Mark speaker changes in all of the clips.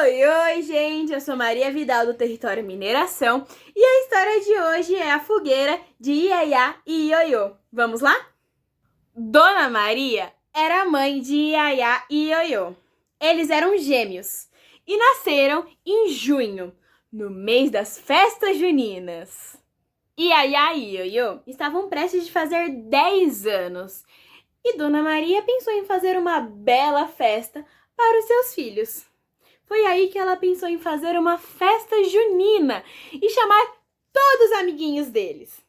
Speaker 1: Oi, gente! Eu sou Maria Vidal do Território Mineração e a história de hoje é a fogueira de Iaiá e Ioiô. Vamos lá? Dona Maria era mãe de Iaiá e Ioiô. Eles eram gêmeos e nasceram em junho, no mês das festas juninas. Iaiá e Ioiô estavam prestes de fazer 10 anos e Dona Maria pensou em fazer uma bela festa para os seus filhos. Foi aí que ela pensou em fazer uma festa junina e chamar todos os amiguinhos deles.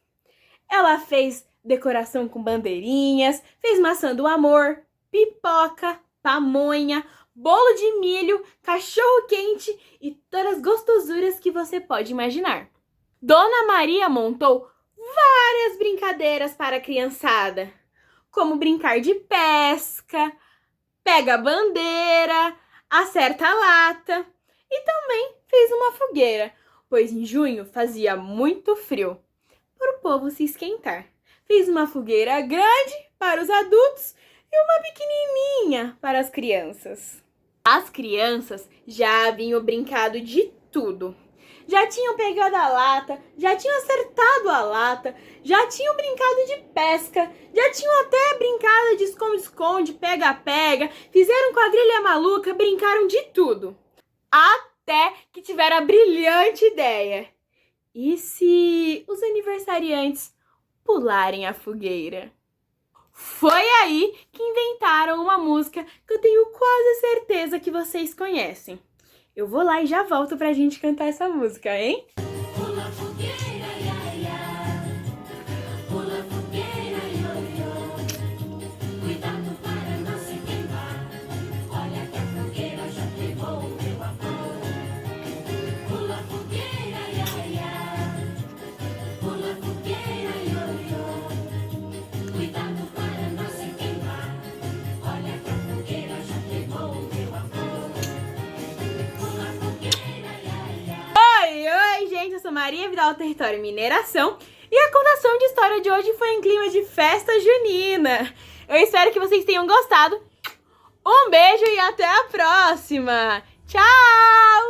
Speaker 1: Ela fez decoração com bandeirinhas, fez maçã do amor, pipoca, pamonha, bolo de milho, cachorro-quente e todas as gostosuras que você pode imaginar. Dona Maria montou várias brincadeiras para a criançada, como brincar de pesca, pega a bandeira, acerta a lata e também fez uma fogueira, pois em junho fazia muito frio, para o povo se esquentar. Fez uma fogueira grande para os adultos e uma pequenininha para as crianças. As crianças já haviam brincado de tudo. Já tinham pegado a lata, já tinham acertado a lata, já tinham brincado de pesca, já tinham até brincado de esconde-esconde, pega-pega, fizeram quadrilha maluca, brincaram de tudo. Até que tiveram a brilhante ideia. E se os aniversariantes pularem a fogueira? Foi aí que inventaram uma música que eu tenho quase certeza que vocês conhecem. Eu vou lá e já volto pra gente cantar essa música, hein?
Speaker 2: Pula fogueira, iaiá. Pula fogueira, ioiô. Cuidado para não se queimar. Olha que a fogueira já pegou, meu amor. Pula fogueira, iaiá. Pula fogueira, ioiô. Cuidado para não se queimar. Olha que a fogueira já pegou, meu amor.
Speaker 1: Oi, gente, eu sou Maria Vidal do Território Mineração e a contação de história de hoje foi em clima de festa junina. Eu espero que vocês tenham gostado. Um beijo e até a próxima! Tchau!